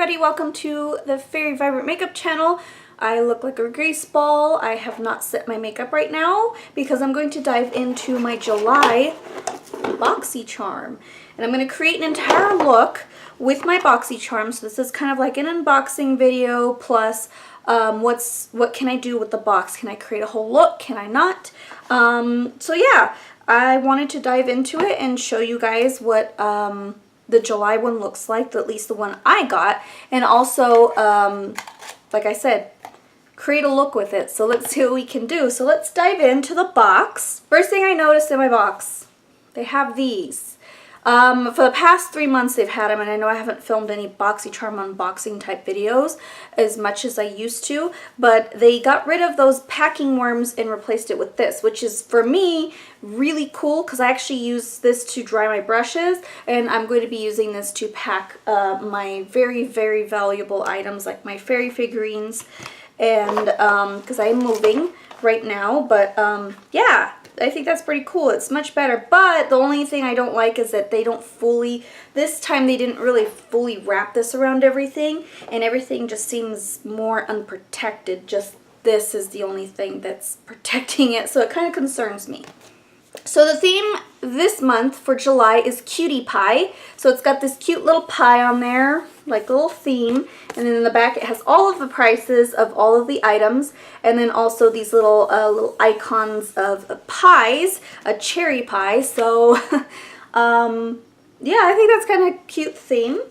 everybody, welcome to the Very Vibrant Makeup channel. I look like a grease ball. I have not set my makeup right now because I'm going to dive into my July BoxyCharm. And I'm going to create an entire look with my BoxyCharm. So this is kind of like an unboxing video plus what can I do with the box? Can I create a whole look? Can I not? So yeah, I wanted to dive into it and show you guys what the July one looks like, at least the one I got, and also, like I said, create a look with it. So let's see what we can do. So let's dive into the box. First thing I noticed in my box, they have these. For the past 3 months they've had them, and I know I haven't filmed any BoxyCharm unboxing type videos as much as I used to, but they got rid of those packing worms and replaced it with this, which is, for me, really cool because I actually use this to dry my brushes, and I'm going to be using this to pack my very, very valuable items like my fairy figurines, and because I'm moving right now, but yeah. I think that's pretty cool. It's much better, but the only thing I don't like is that they don't fully, this time they didn't really fully wrap this around everything, and everything just seems more unprotected. Just this is the only thing that's protecting it, so it kind of concerns me. So the theme this month for July is Cutie Pie. So it's got this cute little pie on there, like a little theme. And then in the back it has all of the prices of all of the items. And then also these little icons of pies, a cherry pie. So yeah, I think that's kind of a cute theme.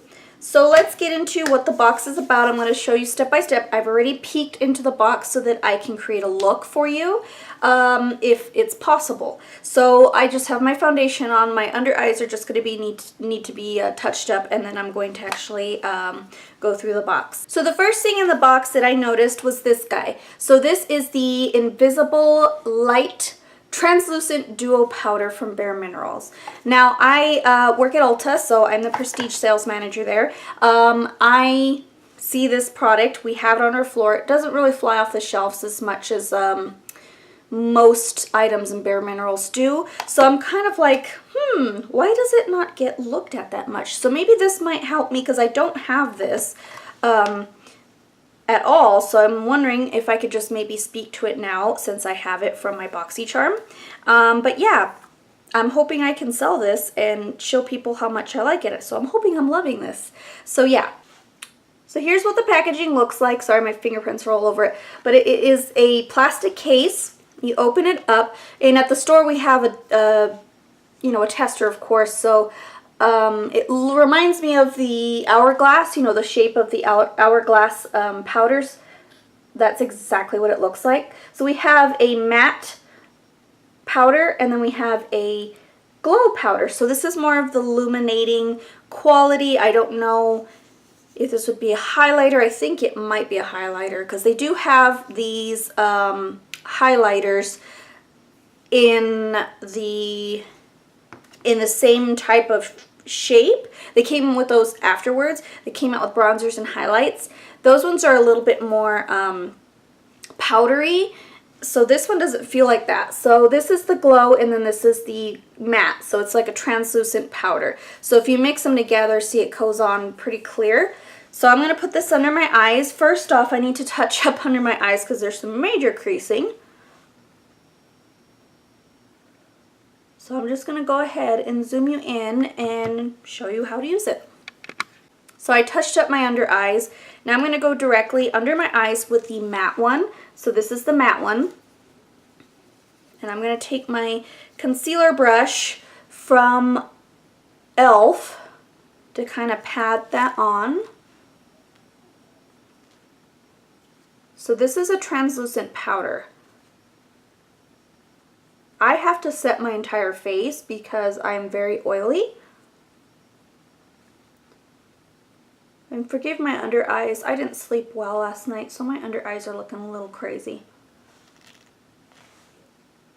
So let's get into what the box is about. I'm going to show you step by step. I've already peeked into the box so that I can create a look for you if it's possible. So I just have my foundation on. My under eyes are just going to be need to be touched up, and then I'm going to actually go through the box. So the first thing in the box that I noticed was this guy. So this is the Invisible Light Translucent Duo Powder from Bare Minerals. Now, I work at Ulta, so I'm the prestige sales manager there. I see this product. We have it on our floor. It doesn't really fly off the shelves as much as most items in Bare Minerals do. So I'm kind of like, why does it not get looked at that much? So maybe this might help me because I don't have this at all, so I'm wondering if I could just maybe speak to it now since I have it from my BoxyCharm. But yeah, I'm hoping I can sell this and show people how much I like it. So I'm hoping I'm loving this. So yeah. So here's what the packaging looks like. Sorry, my fingerprints are all over it. But it is a plastic case. You open it up, and at the store we have a tester, of course. So it reminds me of the hourglass, you know, the shape of the hourglass powders. That's exactly what it looks like. So we have a matte powder, and then we have a glow powder. So this is more of the illuminating quality. I don't know if this would be a highlighter. I think it might be a highlighter because they do have these highlighters in the same type of shape. They came with those afterwards. They came out with bronzers and highlights. Those ones are a little bit more powdery, so this one doesn't feel like that. So this is the glow, and then this is the matte, so it's like a translucent powder. So if you mix them together, see, it goes on pretty clear. So I'm going to put this under my eyes. First off, I need to touch up under my eyes because there's some major creasing. So I'm just going to go ahead and zoom you in and show you how to use it. So I touched up my under eyes. Now I'm going to go directly under my eyes with the matte one. So this is the matte one. And I'm going to take my concealer brush from e.l.f. to kind of pat that on. So this is a translucent powder. I have to set my entire face because I'm very oily. And forgive my under eyes. I didn't sleep well last night, so my under eyes are looking a little crazy.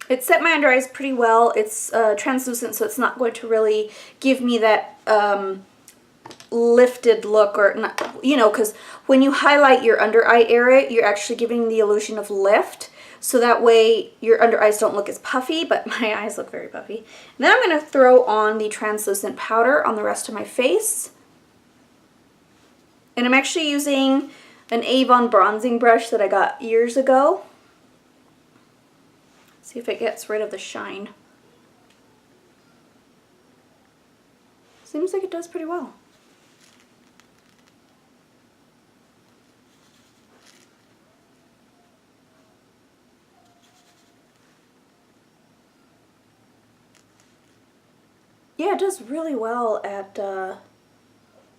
It set my under eyes pretty well. It's translucent, so it's not going to really give me that lifted look, or not, you know, because when you highlight your under eye area, you're actually giving the illusion of lift. So that way your under eyes don't look as puffy, but my eyes look very puffy. And then I'm going to throw on the translucent powder on the rest of my face. And I'm actually using an Avon bronzing brush that I got years ago. See if it gets rid of the shine. Seems like it does pretty well. Yeah, it does really well at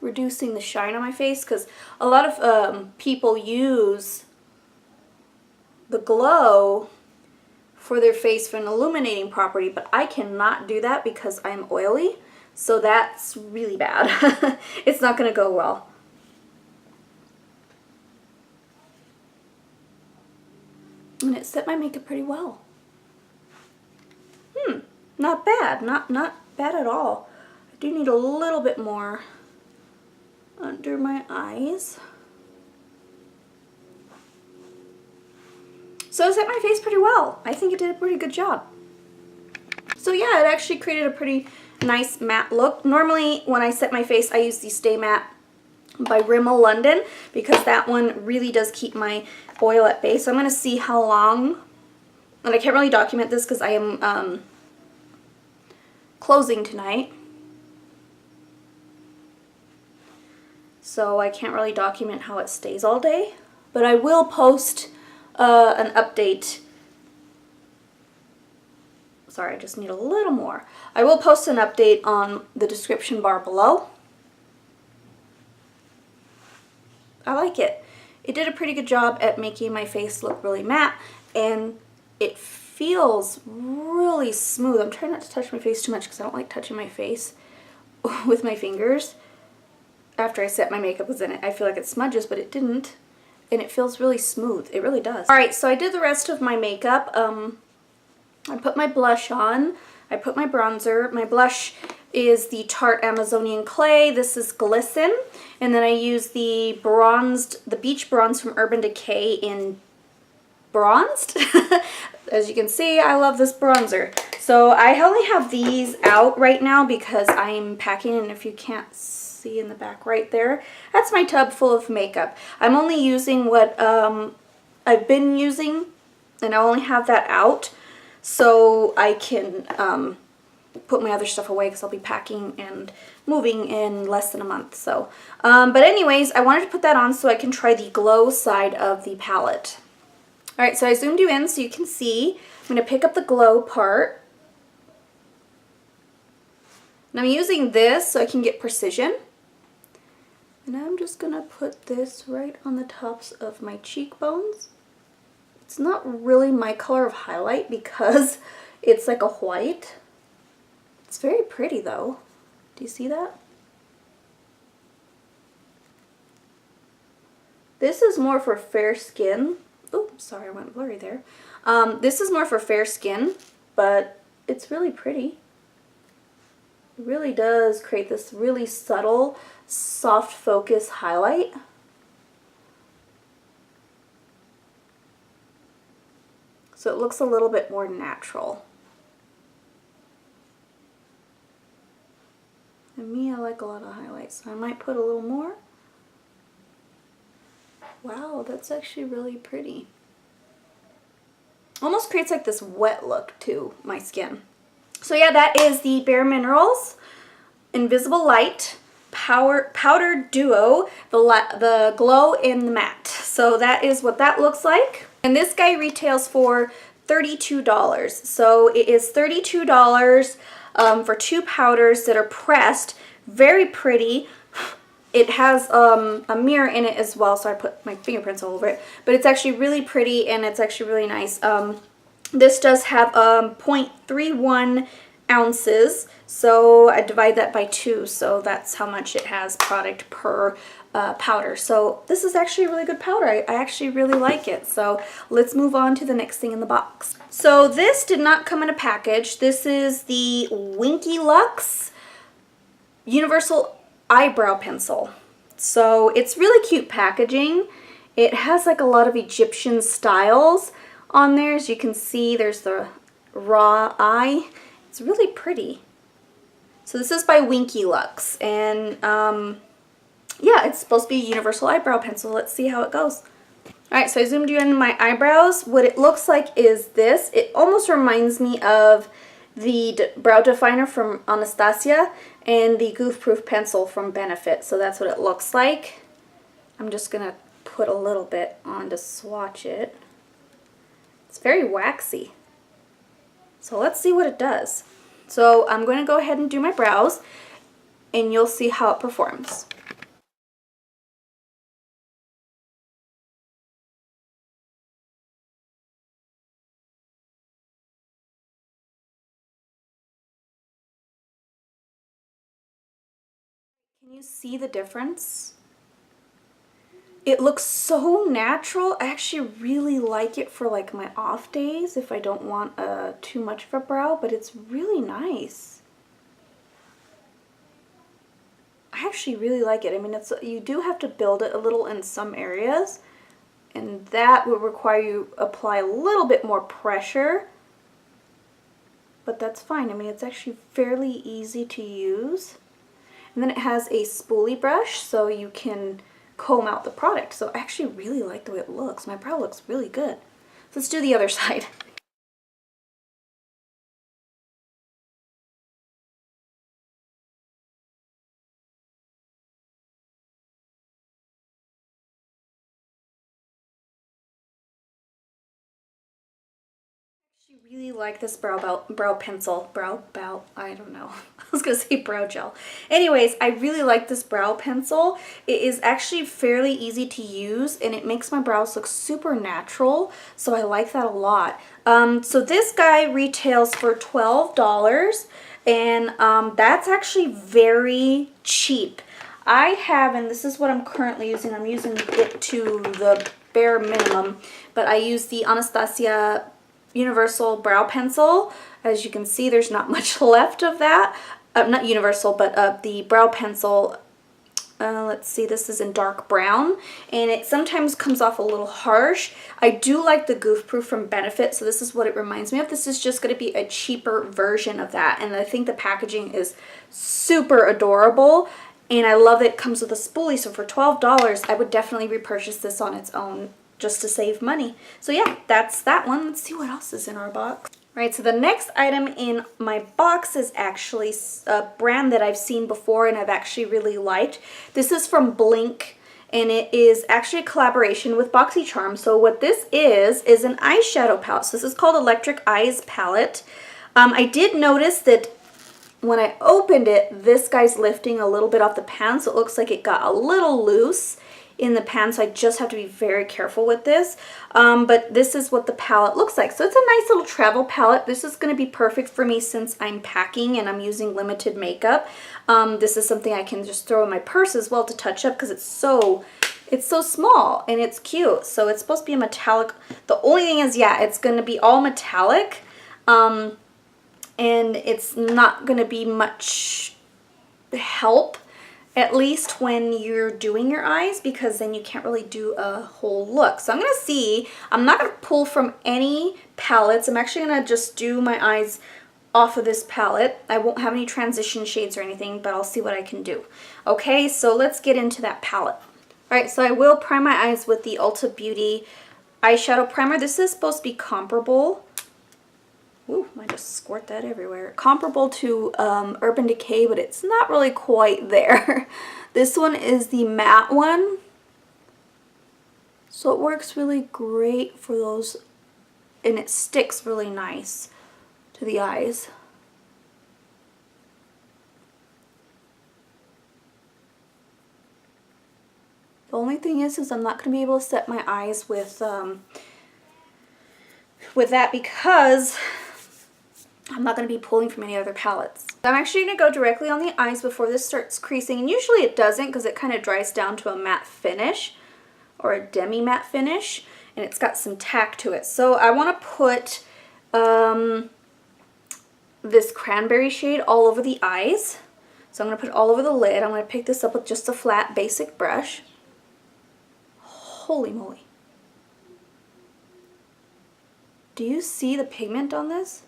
reducing the shine on my face, because a lot of people use the glow for their face for an illuminating property, but I cannot do that because I'm oily, so that's really bad. It's not going to go well. And it set my makeup pretty well. Not bad. Not bad at all. I do need a little bit more under my eyes. So it set my face pretty well. I think it did a pretty good job. So yeah, it actually created a pretty nice matte look. Normally when I set my face, I use the Stay Matte by Rimmel London because that one really does keep my oil at bay. So I'm going to see how long, and I can't really document this because I am closing tonight. So I can't really document how it stays all day, but I will post an update. Sorry, I just need a little more. I will post an update on the description bar below. I like it. It did a pretty good job at making my face look really matte, and it feels really smooth. I'm trying not to touch my face too much because I don't like touching my face with my fingers. After I set my makeup was in it, I feel like it smudges, but it didn't. And it feels really smooth. It really does. Alright, so I did the rest of my makeup. I put my blush on. I put my bronzer. My blush is the Tarte Amazonian Clay. This is Glisten. And then I use the Beach Bronze from Urban Decay in Bronzed. As you can see, I love this bronzer. So I only have these out right now because I'm packing, and if you can't see in the back right there, that's my tub full of makeup. I'm only using what I've been using, and I only have that out so I can put my other stuff away because I'll be packing and moving in less than a month. So, but anyways, I wanted to put that on so I can try the glow side of the palette. Alright, so I zoomed you in so you can see. I'm going to pick up the glow part. And I'm using this so I can get precision. And I'm just going to put this right on the tops of my cheekbones. It's not really my color of highlight because it's like a white. It's very pretty though. Do you see that? This is more for fair skin. Oh, sorry, I went blurry there. This is more for fair skin, but it's really pretty. It really does create this really subtle, soft focus highlight. So it looks a little bit more natural. And me, I like a lot of highlights, so I might put a little more. Wow, that's actually really pretty. Almost creates like this wet look to my skin. So yeah, that is the Bare Minerals Invisible Light Powder Duo, the Glow and the Matte. So that is what that looks like. And this guy retails for $32. So it is $32 for 2 powders that are pressed. Very pretty. It has a mirror in it as well, so I put my fingerprints all over it. But it's actually really pretty, and it's actually really nice. This does have 0.31 ounces, so I divide that by 2, so that's how much it has product per powder. So this is actually a really good powder. I actually really like it. So let's move on to the next thing in the box. So this did not come in a package. This is the Winky Lux Universal Eyebrow Pencil. So it's really cute packaging. It has like a lot of Egyptian styles on there. As you can see, there's the raw eye. It's really pretty. So this is by Winky Lux, and yeah, it's supposed to be a universal eyebrow pencil. Let's see how it goes. Alright, so I zoomed you in my eyebrows. What it looks like is this. It almost reminds me of the brow definer from Anastasia and the Goof Proof pencil from Benefit. So that's what it looks like. I'm just going to put a little bit on to swatch it. It's very waxy. So let's see what it does. So I'm going to go ahead and do my brows, and you'll see how it performs. Can you see the difference? It looks so natural. I actually really like it for like my off days if I don't want too much of a brow, but it's really nice. I actually really like it. I mean, you do have to build it a little in some areas, and that would require you apply a little bit more pressure, but that's fine. I mean, it's actually fairly easy to use. And then it has a spoolie brush so you can comb out the product. So I actually really like the way it looks. My brow looks really good. So let's do the other side. I really like this brow pencil. I don't know. I was gonna say brow gel. Anyways, I really like this brow pencil. It is actually fairly easy to use, and it makes my brows look super natural, so I like that a lot. So this guy retails for $12, and that's actually very cheap. I have, and this is what I'm currently using, I'm using it to the bare minimum, but I use the Anastasia Universal Brow Pencil. As you can see, there's not much left of that. Not universal, but the brow pencil. Let's see, this is in dark brown, and it sometimes comes off a little harsh. I do like the Goof Proof from Benefit, so this is what it reminds me of. This is just going to be a cheaper version of that, and I think the packaging is super adorable, and I love that it comes with a spoolie, so for $12, I would definitely repurchase this on its own just to save money. So yeah, that's that one. Let's see what else is in our box. Right, so the next item in my box is actually a brand that I've seen before and I've actually really liked. This is from Blink, and it is actually a collaboration with BoxyCharm. So what this is an eyeshadow palette. So this is called Electric Eyes Palette. I did notice that when I opened it, this guy's lifting a little bit off the pan, so it looks like it got a little loose in the pan, so I just have to be very careful with this. But this is what the palette looks like. So it's a nice little travel palette. This is going to be perfect for me since I'm packing and I'm using limited makeup. This is something I can just throw in my purse as well to touch up because it's so small and it's cute. So it's supposed to be a metallic. The only thing is, yeah, it's going to be all metallic, and it's not going to be much help, at least when you're doing your eyes, because then you can't really do a whole look. So I'm going to see. I'm not going to pull from any palettes. I'm actually going to just do my eyes off of this palette. I won't have any transition shades or anything, but I'll see what I can do. Okay, so let's get into that palette. Alright, so I will prime my eyes with the Ulta Beauty eyeshadow primer. This is supposed to be comparable. Ooh, I just squirt that everywhere. Comparable to Urban Decay, but it's not really quite there. This one is the matte one. So it works really great for those, and it sticks really nice to the eyes. The only thing is I'm not going to be able to set my eyes with that because I'm not going to be pulling from any other palettes. I'm actually going to go directly on the eyes before this starts creasing, and usually it doesn't because it kind of dries down to a matte finish or a demi-matte finish, and it's got some tack to it. So I want to put this cranberry shade all over the eyes. So I'm going to put it all over the lid. I'm going to pick this up with just a flat basic brush. Holy moly. Do you see the pigment on this?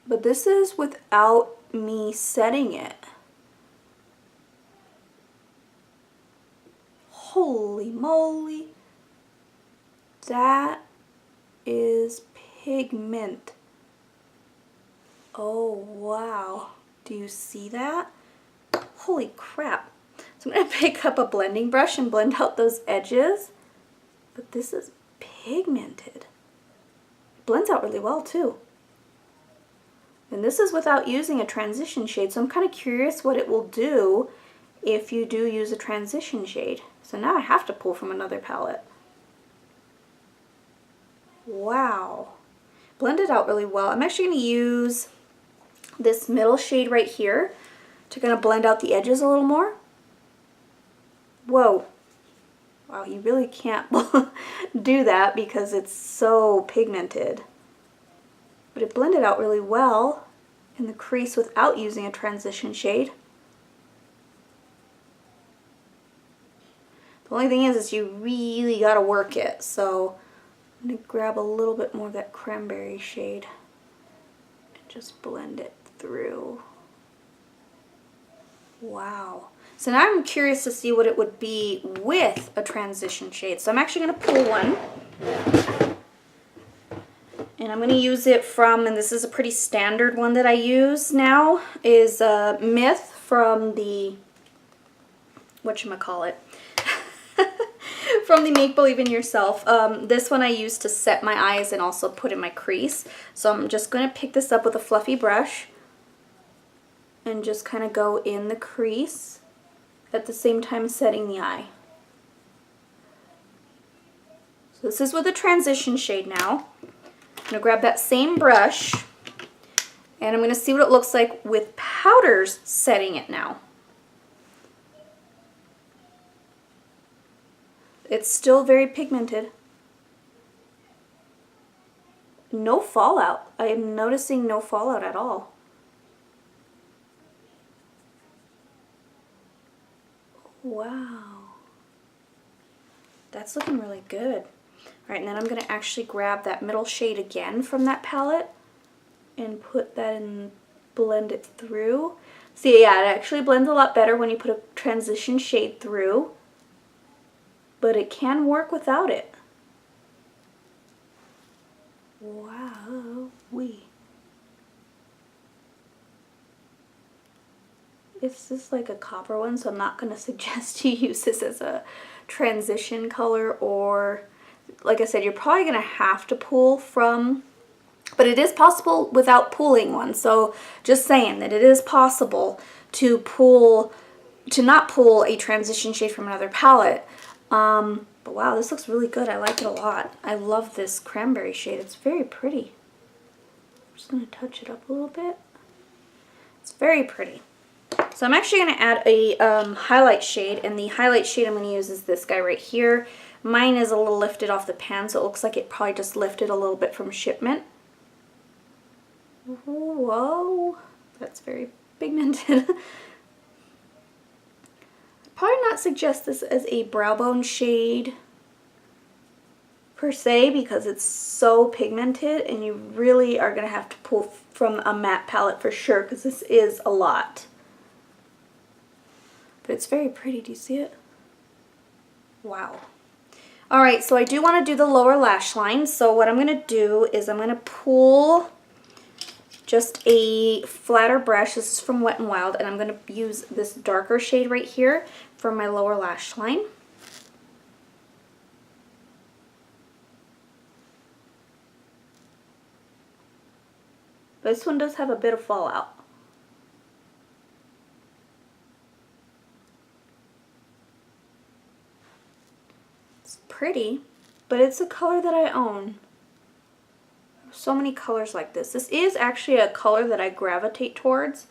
But this is without me setting it. Holy moly. That is pigment. Oh, wow. Do you see that? Holy crap. So I'm going to pick up a blending brush and blend out those edges. But this is pigmented. It blends out really well too. And this is without using a transition shade, so I'm kind of curious what it will do if you do use a transition shade. So now I have to pull from another palette. Wow. Blended out really well. I'm actually going to use this middle shade right here to kind of blend out the edges a little more. Whoa. Wow, you really can't do that because it's so pigmented. But it blended out really well in the crease without using a transition shade. The only thing is you really gotta work it. So I'm gonna grab a little bit more of that cranberry shade and just blend it through. Wow. So now I'm curious to see what it would be with a transition shade. So I'm actually gonna pull one. And I'm going to use it from, and this is a pretty standard one that I use now, is Myth from the, whatchamacallit, from the Make Believe in Yourself. This one I use to set my eyes and also put in my crease. So I'm just going to pick this up with a fluffy brush and just kind of go in the crease at the same time setting the eye. So this is with a transition shade now. I'm going to grab that same brush and I'm going to see what it looks like with powders setting it now. It's still very pigmented. No fallout. I am noticing no fallout at all. Wow. That's looking really good. Alright, and then I'm going to actually grab that middle shade again from that palette and put that in, blend it through. See, yeah, it actually blends a lot better when you put a transition shade through, but it can work without it. Wow. This is like a copper one, so I'm not going to suggest you use this as a transition color, or like I said, you're probably going to have to pull from, but it is possible without pulling one. So just saying that it is possible to pull, to not pull a transition shade from another palette. But wow, this looks really good. I like it a lot. I love this cranberry shade. It's very pretty. I'm just going to touch it up a little bit. It's very pretty. So I'm actually going to add a highlight shade, and the highlight shade I'm going to use is this guy right here. Mine is a little lifted off the pan, so it looks like it probably just lifted a little bit from shipment. Whoa, that's very pigmented. I'd probably not suggest this as a brow bone shade per se, because it's so pigmented and you really are going to have to pull from a matte palette for sure, because this is a lot. But it's very pretty. Do you see it? Wow. Alright, so I do want to do the lower lash line. So what I'm going to do is I'm going to pull just a flatter brush. This is from Wet n Wild, and I'm going to use this darker shade right here for my lower lash line. This one does have a bit of fallout. Pretty, but it's a color that I own. So many colors like this. This is actually a color that I gravitate towards.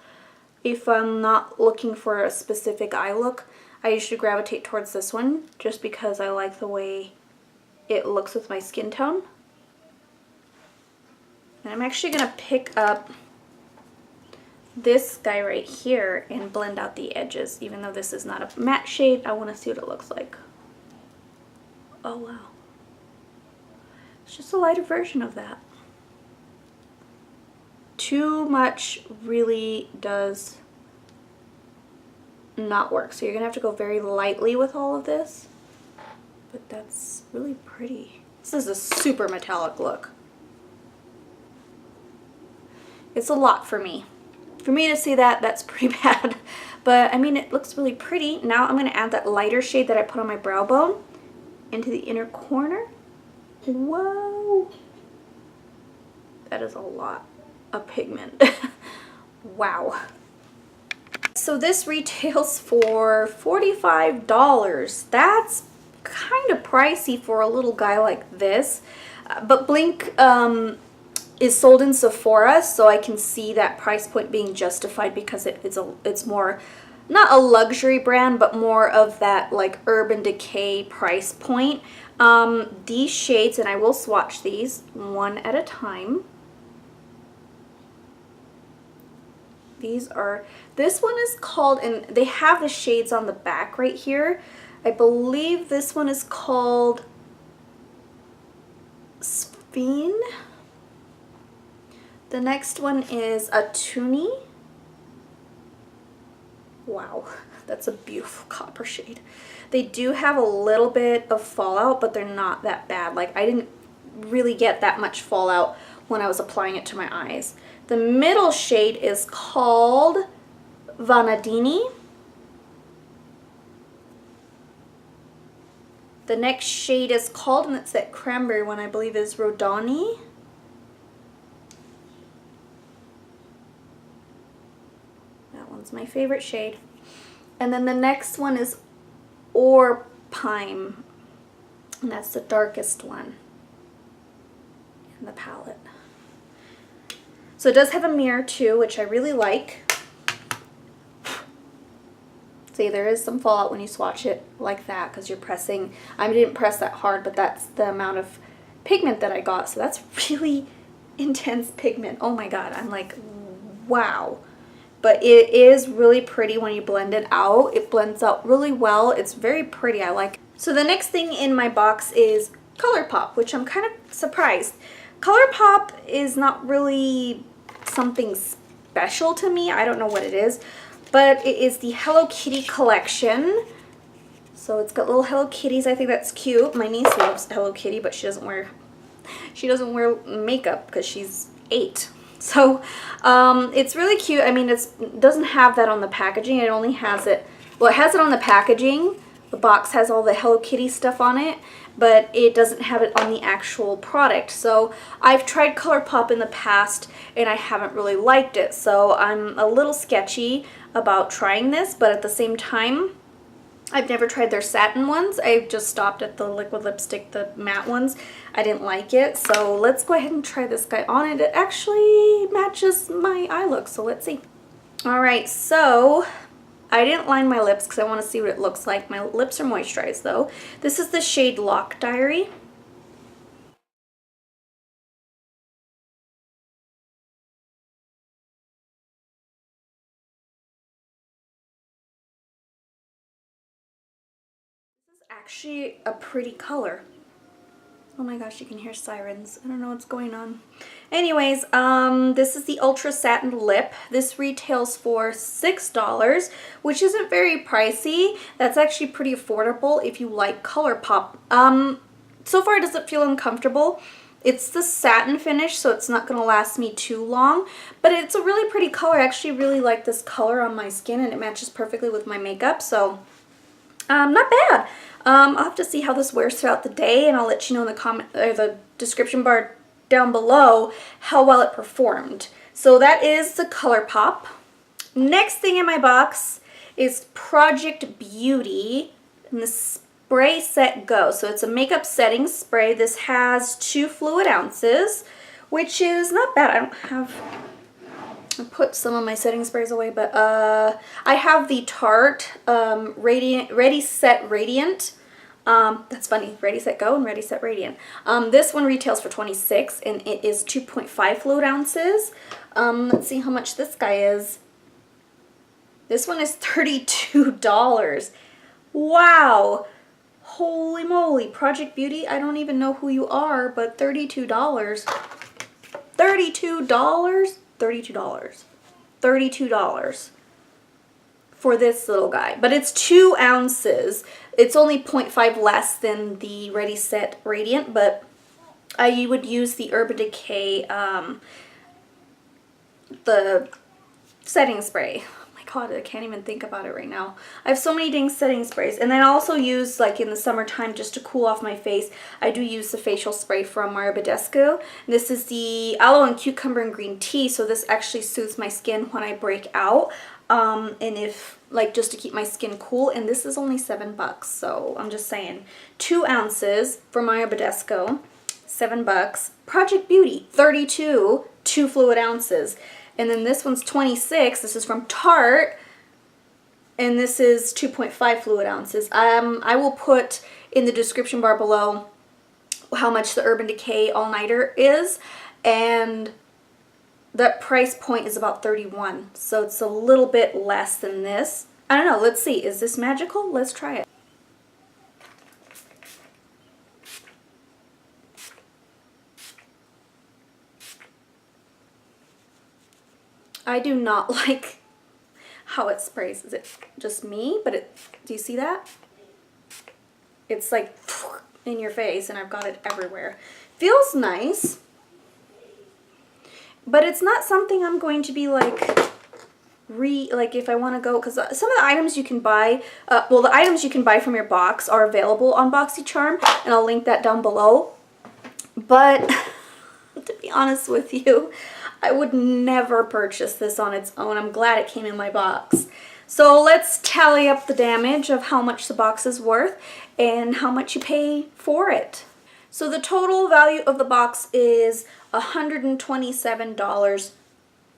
If I'm not looking for a specific eye look, I usually gravitate towards this one just because I like the way it looks with my skin tone. And I'm actually going to pick up this guy right here and blend out the edges. Even though this is not a matte shade, I want to see what it looks like. Oh wow. It's just a lighter version of that. Too much really does not work. So you're going to have to go very lightly with all of this. but that's really pretty. This is a super metallic look. It's a lot for me. For me to see that, that's pretty bad. But I mean, it looks really pretty. Now I'm going to add that lighter shade that I put on my brow bone into the inner corner. Whoa. That is a lot of pigment. Wow. So this retails for $45. That's kind of pricey for a little guy like this. But Blink is sold in Sephora, so I can see that price point being justified because it's more, not a luxury brand, but more of that like Urban Decay price point. These shades, and I will swatch these one at a time. These are, this one is called, and they have the shades on the back right here. I believe this one is called Speen. The next one is Atuni. Wow, that's a beautiful copper shade. They do have a little bit of fallout, but they're not that bad. Like, I didn't really get that much fallout when I was applying it to my eyes. The middle shade is called Vanadini. The next shade is called, and it's that cranberry one, I believe, is Rodani. That one's my favorite shade. And then the next one is Orpime, and that's the darkest one in the palette. So it does have a mirror too, which I really like. See, there is some fallout when you swatch it like that because you're pressing. I didn't press that hard, but that's the amount of pigment that I got. So that's really intense pigment. Oh my God, I'm like, wow. But it is really pretty when you blend it out. It blends out really well. It's very pretty. I like it. So the next thing in my box is ColourPop, which I'm kind of surprised. ColourPop is not really something special to me. I don't know what it is, but it is the Hello Kitty collection. So it's got little Hello Kitties. I think that's cute. My niece loves Hello Kitty, but she doesn't wear makeup because she's 8. So it's really cute. I mean, it doesn't have that on the packaging. It only has it, well, it has it on the packaging. The box has all the Hello Kitty stuff on it, but it doesn't have it on the actual product. So I've tried ColourPop in the past and I haven't really liked it. So I'm a little sketchy about trying this, but at the same time, I've never tried their satin ones. I just stopped at the liquid lipstick, the matte ones. I didn't like it. So let's go ahead and try this guy on. And it actually matches my eye look. So let's see. All right, so I didn't line my lips because I want to see what it looks like. My lips are moisturized though. This is the shade Lock Diary. This is actually a pretty color. Oh my gosh, you can hear sirens. I don't know what's going on. Anyways, this is the Ultra Satin Lip. This retails for $6, which isn't very pricey. That's actually pretty affordable if you like ColourPop. So far it doesn't feel uncomfortable. It's the satin finish, so it's not going to last me too long. But it's a really pretty color. I actually really like this color on my skin, and it matches perfectly with my makeup. So, not bad. I'll have to see how this wears throughout the day, and I'll let you know in the comment or the description bar down below how well it performed. So that is the ColourPop. Next thing in my box is Project Beauty and the Spray Set Go. So it's a makeup setting spray. This has 2 fluid ounces, which is not bad. I put some of my setting sprays away, but I have the Tarte Ready Set Radiant. That's funny, Ready Set Go and Ready Set Radiant. This one retails for $26 and it is 2.5 fluid ounces. Let's see how much this guy is. This one is $32. Wow. Holy moly. Project Beauty, I don't even know who you are, but $32. $32? $32. $32 for this little guy. But it's 2 ounces. It's only 0.5 less than the Ready Set Radiant, but I would use the Urban Decay, the setting spray. Oh my god, I can't even think about it right now. I have so many dang setting sprays. And then I also use, like in the summertime, just to cool off my face, I do use the facial spray from Mario Badescu. This is the aloe and cucumber and green tea, so this actually soothes my skin when I break out. And if, like, just to keep my skin cool, and this is only $7, so I'm just saying. 2 ounces for Mario Badescu, $7. Project Beauty, 32, 2 fluid ounces. And then this one's 26. This is from Tarte, and this is 2.5 fluid ounces. I will put in the description bar below how much the Urban Decay All-Nighter is, and that price point is about $31, so it's a little bit less than this. I don't know, let's see. Is this magical? Let's try it. I do not like how it sprays. Is it just me? But do you see that? It's like in your face, and I've got it everywhere. Feels nice, but it's not something I'm going to be like if I want to go, because some of the items you can buy, well, the items you can buy from your box are available on BoxyCharm, and I'll link that down below. But to be honest with you, I would never purchase this on its own. I'm glad it came in my box. So let's tally up the damage of how much the box is worth and how much you pay for it. So the total value of the box is $127,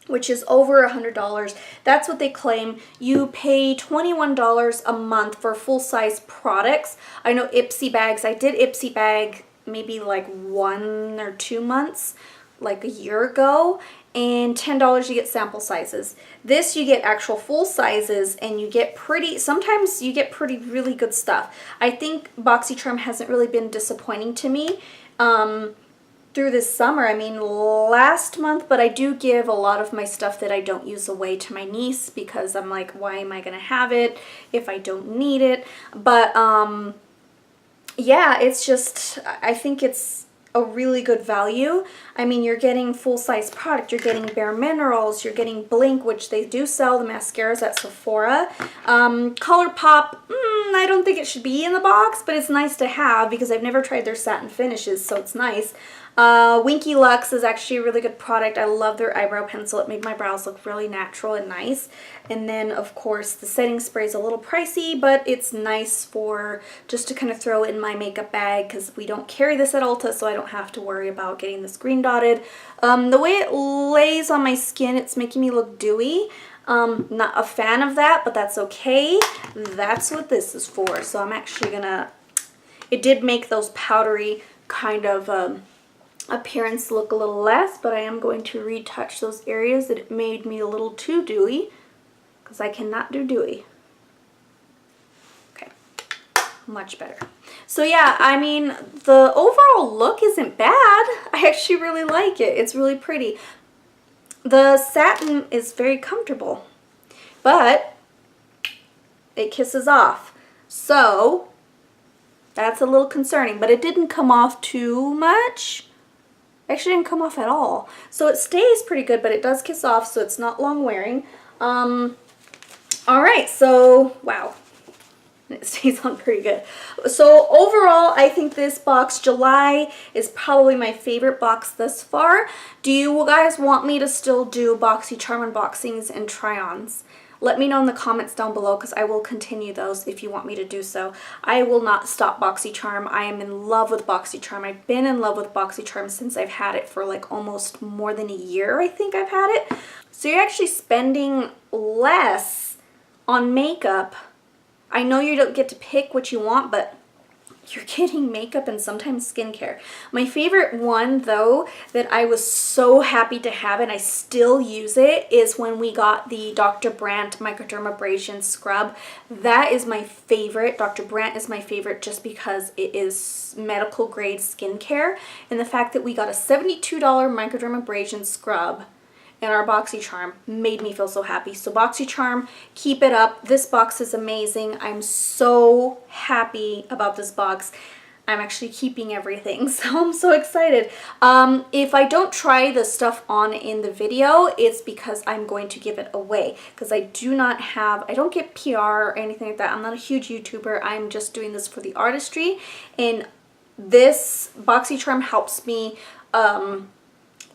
which is over $100. That's what they claim. You pay $21 a month for full-size products. I know Ipsy bags. I did Ipsy bag maybe like 1 or 2 months, like a year ago, and $10 you get sample sizes. This you get actual full sizes, and you get sometimes you get really good stuff. I think BoxyCharm hasn't really been disappointing to me through this summer. I mean, last month, but I do give a lot of my stuff that I don't use away to my niece, because I'm like, why am I gonna have it if I don't need it? But yeah, it's just, I think it's a really good value. I mean, you're getting full-size product, you're getting Bare Minerals, you're getting Blink, which they do sell the mascaras at Sephora. ColourPop, I don't think it should be in the box, but it's nice to have because I've never tried their satin finishes, so it's nice. Winky Lux is actually a really good product. I love their eyebrow pencil. It made my brows look really natural and nice. And then, of course, the setting spray is a little pricey, but it's nice for just to kind of throw in my makeup bag, because we don't carry this at Ulta, so I don't have to worry about getting this green dotted. The way it lays on my skin, it's making me look dewy. Not a fan of that, but that's okay. That's what this is for. So I'm actually gonna, it did make those powdery kind of appearance look a little less, but I am going to retouch those areas that it made me a little too dewy, because I cannot do dewy. Okay, much better. So yeah, I mean, the overall look isn't bad. I actually really like it. It's really pretty. The satin is very comfortable, but it kisses off. So that's a little concerning, but it didn't come off too much. Actually didn't come off at all. So it stays pretty good, but it does kiss off, so it's not long wearing. Alright, so wow. It stays on pretty good. So overall, I think this box July is probably my favorite box thus far. Do you guys want me to still do BoxyCharm unboxings and try-ons? Let me know in the comments down below, because I will continue those if you want me to do so. I will not stop BoxyCharm. I am in love with BoxyCharm. I've been in love with BoxyCharm since I've had it for like almost more than a year, I think I've had it. So you're actually spending less on makeup. I know you don't get to pick what you want, but you're getting makeup and sometimes skincare. My favorite one, though, that I was so happy to have, and I still use it, is when we got the Dr. Brandt Microdermabrasion Scrub. That is my favorite. Dr. Brandt is my favorite just because it is medical grade skincare. And the fact that we got a $72 microdermabrasion scrub and our BoxyCharm made me feel so happy. So BoxyCharm, keep it up. This box is amazing. I'm so happy about this box. I'm actually keeping everything, so I'm so excited. If I don't try the stuff on in the video, it's because I'm going to give it away, because I don't get PR or anything like that. I'm not a huge YouTuber. I'm just doing this for the artistry, and this BoxyCharm helps me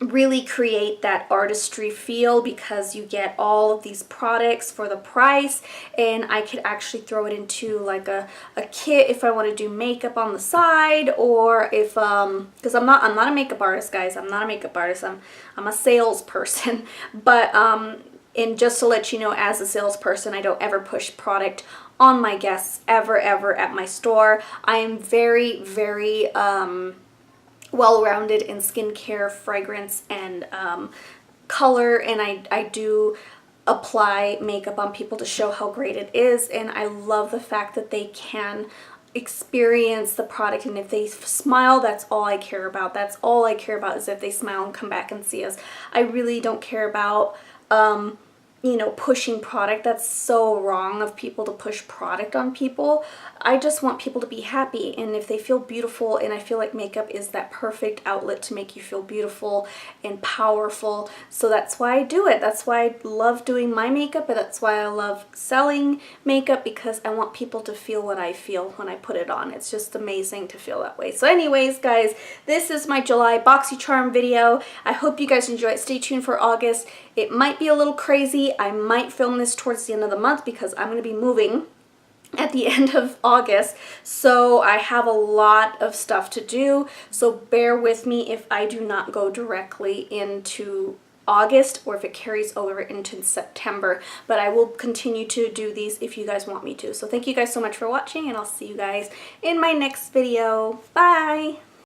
really create that artistry feel, because you get all of these products for the price, and I could actually throw it into like a kit if I want to do makeup on the side, or if because I'm not a makeup artist, guys. I'm not a makeup artist. I'm a salesperson. But and just to let you know, as a salesperson, I don't ever push product on my guests ever at my store. I am very well-rounded in skincare, fragrance, and color, and I do apply makeup on people to show how great it is, and I love the fact that they can experience the product, and if they smile, that's all I care about. That's all I care about, is if they smile and come back and see us. I really don't care about you know, pushing product. That's so wrong of people to push product on people. I just want people to be happy, and if they feel beautiful, and I feel like makeup is that perfect outlet to make you feel beautiful and powerful. So that's why I do it. That's why I love doing my makeup, and that's why I love selling makeup, because I want people to feel what I feel when I put it on. It's just amazing to feel that way. So anyways, guys, this is my July BoxyCharm video. I hope you guys enjoy it. Stay tuned for August. It might be a little crazy. I might film this towards the end of the month, because I'm going to be moving at the end of August, so I have a lot of stuff to do, so bear with me if I do not go directly into August, or if it carries over into September, but I will continue to do these if you guys want me to. So thank you guys so much for watching, and I'll see you guys in my next video. Bye!